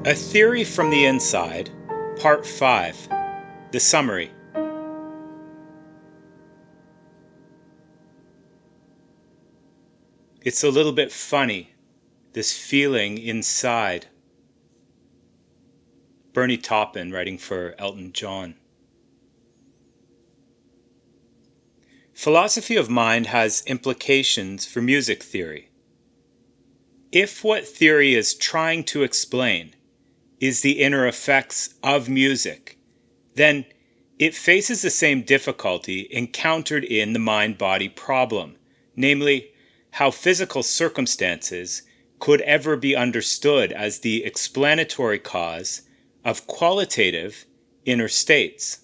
A Theory from the Inside, Part 5, the Summary. It's a little bit funny, this feeling inside. Bernie Taupin, writing for Elton John. Philosophy of mind has implications for music theory. If what theory is trying to explain is the inner effects of music, then it faces the same difficulty encountered in the mind-body problem, namely, how physical circumstances could ever be understood as the explanatory cause of qualitative inner states.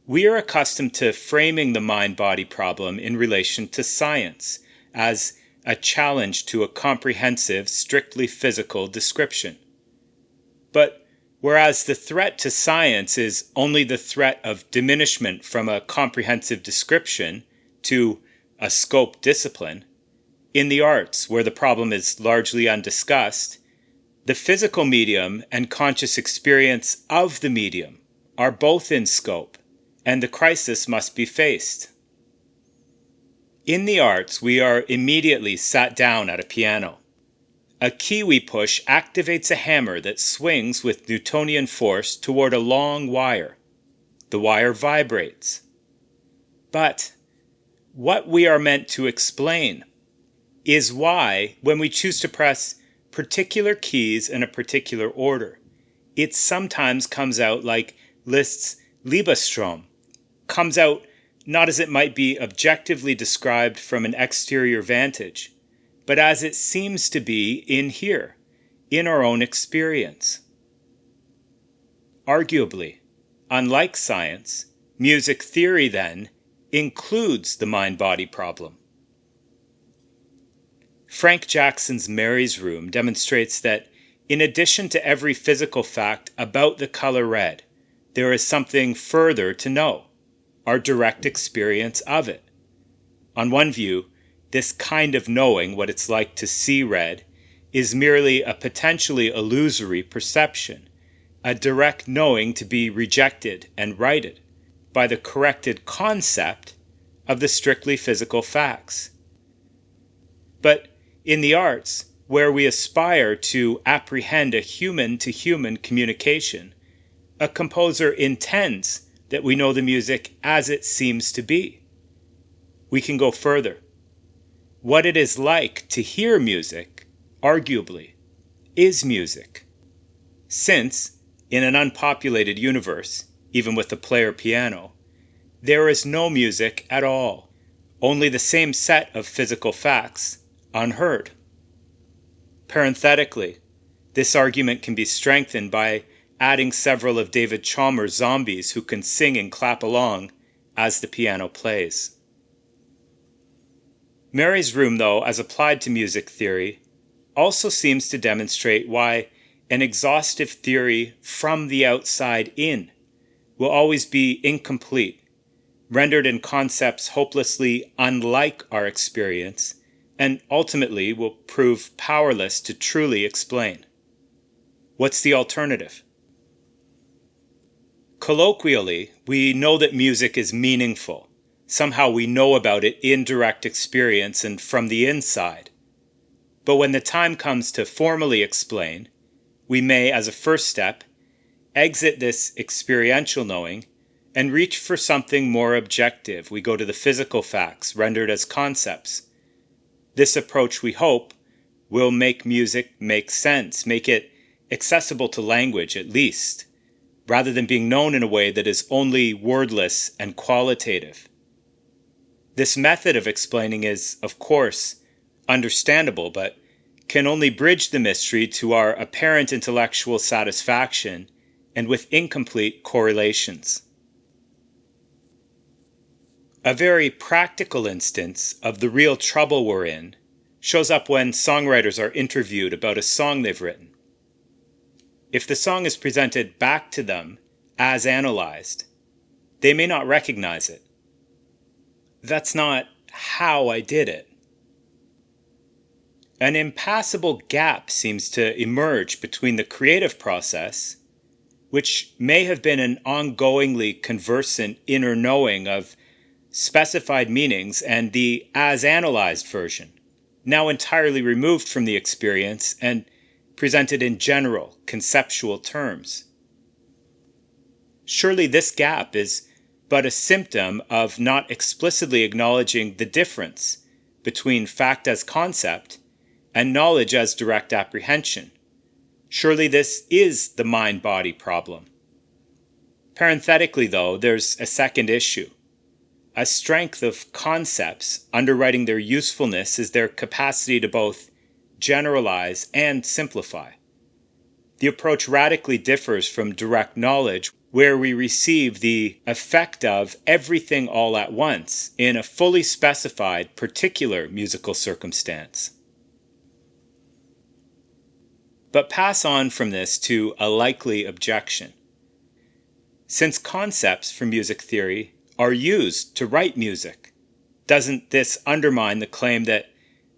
We are accustomed to framing the mind-body problem in relation to science as a challenge to a comprehensive, strictly physical description. But whereas the threat to science is only the threat of diminishment from a comprehensive description to a scope discipline, in the arts, where the problem is largely undiscussed, the physical medium and conscious experience of the medium are both in scope, and the crisis must be faced. In the arts, we are immediately sat down at a piano. A key we push activates a hammer that swings with Newtonian force toward a long wire. The wire vibrates. But what we are meant to explain is why, when we choose to press particular keys in a particular order, it sometimes comes out like Liszt's Liebesstrom, comes out not as it might be objectively described from an exterior vantage, but as it seems to be in here, in our own experience. Arguably, unlike science, music theory then includes the mind-body problem. Frank Jackson's Mary's Room demonstrates that in addition to every physical fact about the color red, there is something further to know, our direct experience of it. On one view, this kind of knowing what it's like to see red is merely a potentially illusory perception, a direct knowing to be rejected and righted by the corrected concept of the strictly physical facts. But in the arts, where we aspire to apprehend a human-to-human communication, a composer intends that we know the music as it seems to be. We can go further. What it is like to hear music, arguably, is music. Since, in an unpopulated universe, even with a player piano, there is no music at all, only the same set of physical facts, unheard. Parenthetically, this argument can be strengthened by adding several of David Chalmers' zombies who can sing and clap along as the piano plays. Mary's Room, though, as applied to music theory, also seems to demonstrate why an exhaustive theory from the outside in will always be incomplete, rendered in concepts hopelessly unlike our experience, and ultimately will prove powerless to truly explain. What's the alternative? Colloquially, we know that music is meaningful. Somehow we know about it in direct experience and from the inside. But when the time comes to formally explain, we may, as a first step, exit this experiential knowing and reach for something more objective. We go to the physical facts rendered as concepts. This approach, we hope, will make music make sense, make it accessible to language at least, rather than being known in a way that is only wordless and qualitative. This method of explaining is, of course, understandable, but can only bridge the mystery to our apparent intellectual satisfaction and with incomplete correlations. A very practical instance of the real trouble we're in shows up when songwriters are interviewed about a song they've written. If the song is presented back to them as analyzed, they may not recognize it. That's not how I did it. an impassable gap seems to emerge between the creative process, which may have been an ongoingly conversant inner knowing of specified meanings, and the as-analyzed version, now entirely removed from the experience and presented in general, conceptual terms. Surely this gap is but a symptom of not explicitly acknowledging the difference between fact as concept and knowledge as direct apprehension. Surely this is the mind-body problem. Parenthetically, though, there's a second issue. A strength of concepts underwriting their usefulness is their capacity to both generalize and simplify. The approach radically differs from direct knowledge, where we receive the effect of everything all at once in a fully specified particular musical circumstance. But pass on from this to a likely objection. Since concepts for music theory are used to write music, doesn't this undermine the claim that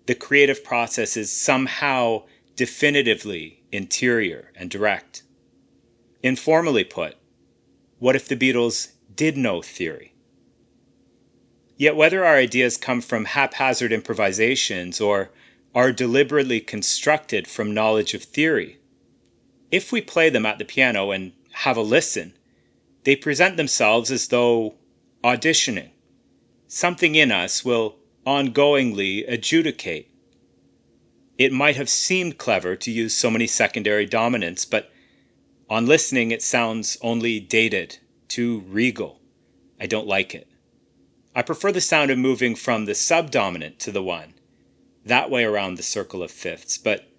the creative process is somehow definitively interior and direct? Informally put, what if the Beatles did know theory? Yet whether our ideas come from haphazard improvisations or are deliberately constructed from knowledge of theory, if we play them at the piano and have a listen, they present themselves as though auditioning. Something in us will ongoingly adjudicate. It might have seemed clever to use so many secondary dominants, but on listening it sounds only dated, too regal. I don't like it. I prefer the sound of moving from the subdominant to the one, that way around the circle of fifths. But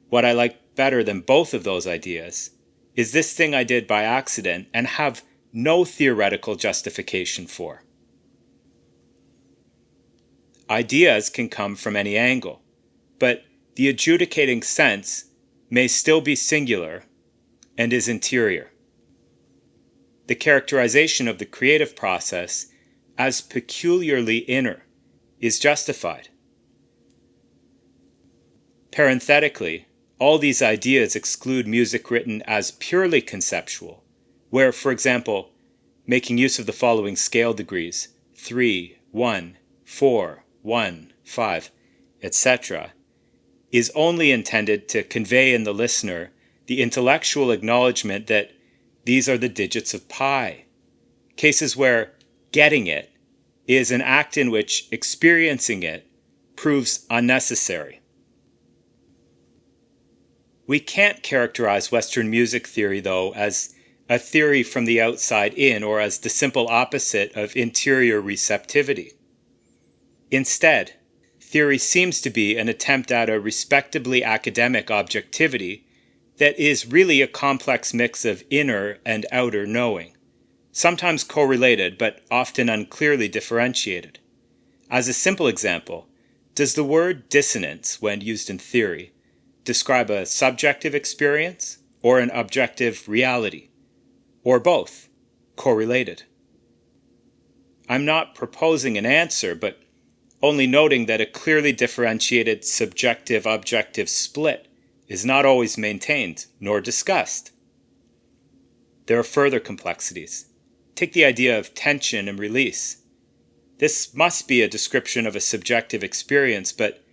what I like better than both of those ideas is this thing I did by accident and have no theoretical justification for. Ideas can come from any angle, but the adjudicating sense may still be singular and is interior. The characterization of the creative process as peculiarly inner is justified. Parenthetically, all these ideas exclude music written as purely conceptual, where, for example, making use of the following scale degrees, 3, 1, 4, 1, 5, etc., is only intended to convey in the listener the intellectual acknowledgement that these are the digits of pi. Cases where getting it is an act in which experiencing it proves unnecessary. We can't characterize Western music theory, though, as a theory from the outside in, or as the simple opposite of interior receptivity. Instead, theory seems to be an attempt at a respectably academic objectivity that is really a complex mix of inner and outer knowing, sometimes correlated but often unclearly differentiated. As a simple example, does the word dissonance, when used in theory, describe a subjective experience or an objective reality? Or both, correlated? I'm not proposing an answer, but only noting that a clearly differentiated subjective-objective split is not always maintained nor discussed. There are further complexities. Take the idea of tension and release. This must be a description of a subjective experience, but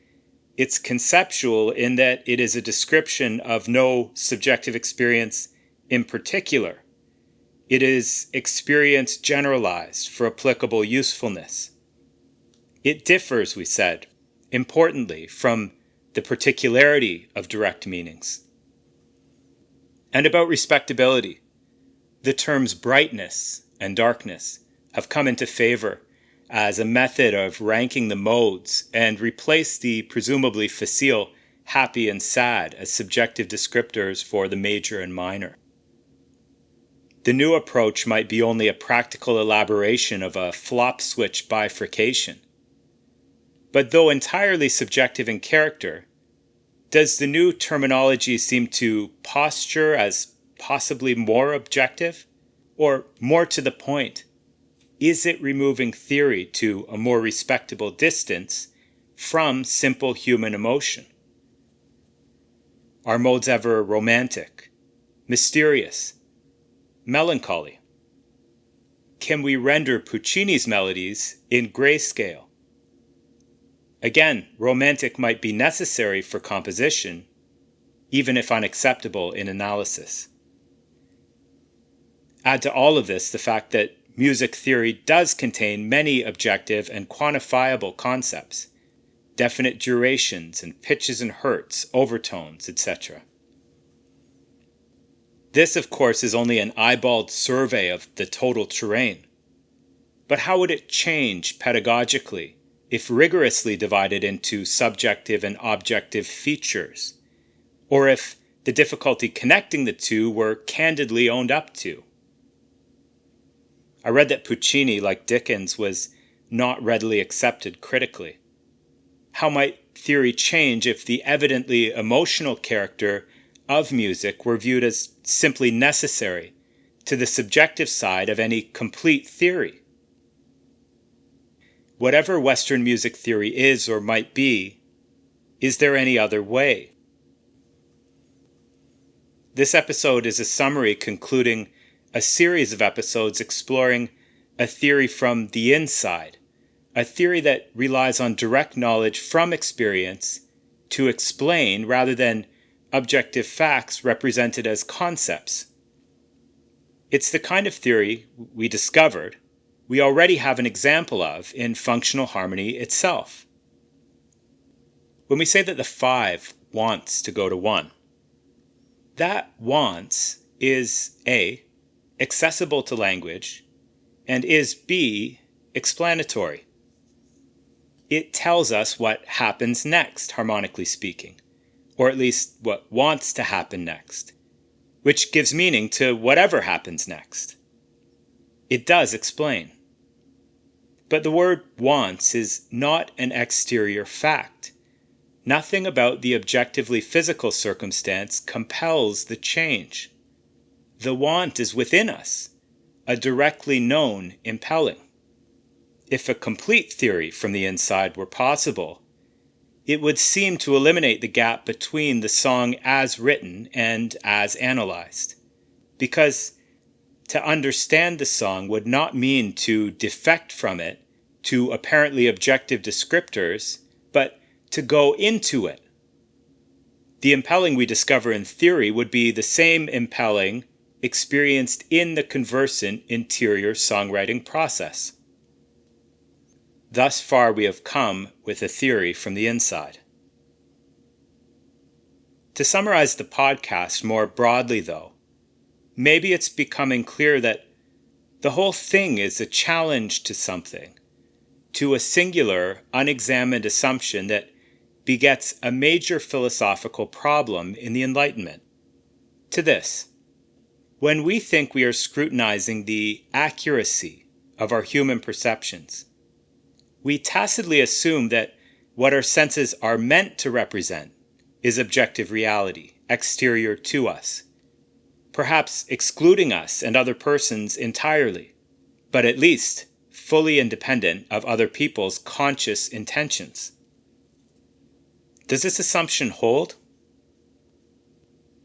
it's conceptual in that it is a description of no subjective experience in particular. It is experience generalized for applicable usefulness. It differs, we said, importantly, from the particularity of direct meanings. And about respectability, the terms brightness and darkness have come into favor as a method of ranking the modes and replaced the presumably facile happy and sad as subjective descriptors for the major and minor. The new approach might be only a practical elaboration of a flop switch bifurcation. But though entirely subjective in character, does the new terminology seem to posture as possibly more objective? Or more to the point, is it removing theory to a more respectable distance from simple human emotion? Are modes ever romantic, mysterious, melancholy? Can we render Puccini's melodies in grayscale? Again, romantic might be necessary for composition, even if unacceptable in analysis. Add to all of this the fact that music theory does contain many objective and quantifiable concepts, definite durations and pitches and hertz, overtones, etc. This, of course, is only an eyeballed survey of the total terrain. But how would it change pedagogically if rigorously divided into subjective and objective features? Or if the difficulty connecting the two were candidly owned up to? I read that Puccini, like Dickens, was not readily accepted critically. How might theory change if the evidently emotional character of music were viewed as simply necessary to the subjective side of any complete theory? Whatever Western music theory is or might be, is there any other way? This episode is a summary concluding a series of episodes exploring a theory from the inside, a theory that relies on direct knowledge from experience to explain rather than objective facts represented as concepts. It's the kind of theory we discovered we already have an example of in functional harmony itself. When we say that the 5 wants to go to 1, that wants is A, accessible to language, and is B, explanatory. It tells us what happens next, harmonically speaking, or at least what wants to happen next, which gives meaning to whatever happens next. It does explain. But the word wants is not an exterior fact. Nothing about the objectively physical circumstance compels the change. The want is within us, a directly known impelling. If a complete theory from the inside were possible, it would seem to eliminate the gap between the song as written and as analyzed. Because to understand the song would not mean to defect from it to apparently objective descriptors, but to go into it. The impelling we discover in theory would be the same impelling experienced in the conversant interior songwriting process. Thus far we have come with a theory from the inside. To summarize the podcast more broadly, though, maybe it's becoming clear that the whole thing is a challenge to something, to a singular, unexamined assumption that begets a major philosophical problem in the Enlightenment. To this: when we think we are scrutinizing the accuracy of our human perceptions, we tacitly assume that what our senses are meant to represent is objective reality, exterior to us, perhaps excluding us and other persons entirely, but at least fully independent of other people's conscious intentions. Does this assumption hold?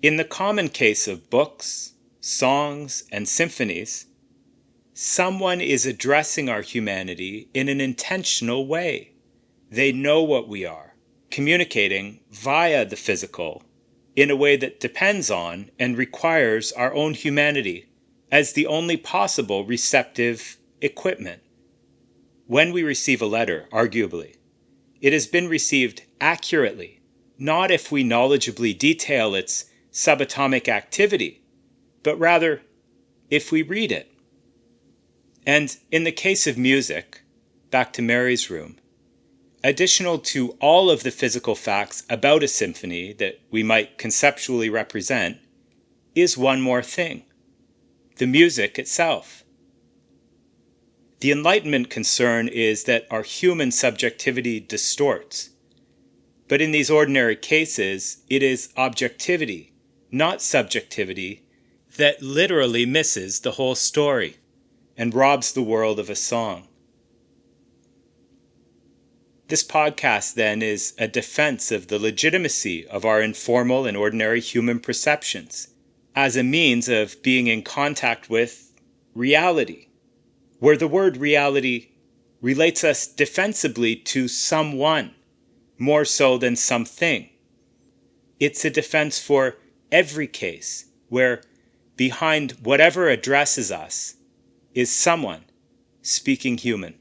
In the common case of books, songs, and symphonies, someone is addressing our humanity in an intentional way. They know what we are, communicating via the physical in a way that depends on and requires our own humanity as the only possible receptive equipment. When we receive a letter, arguably, it has been received accurately, not if we knowledgeably detail its subatomic activity, but rather if we read it. And in the case of music, back to Mary's room, additional to all of the physical facts about a symphony that we might conceptually represent, is one more thing: the music itself. The Enlightenment concern is that our human subjectivity distorts. But in these ordinary cases, it is objectivity, not subjectivity, that literally misses the whole story and robs the world of a song. This podcast, then, is a defense of the legitimacy of our informal and ordinary human perceptions as a means of being in contact with reality, where the word reality relates us defensively to someone more so than something. It's a defense for every case where behind whatever addresses us is someone speaking human.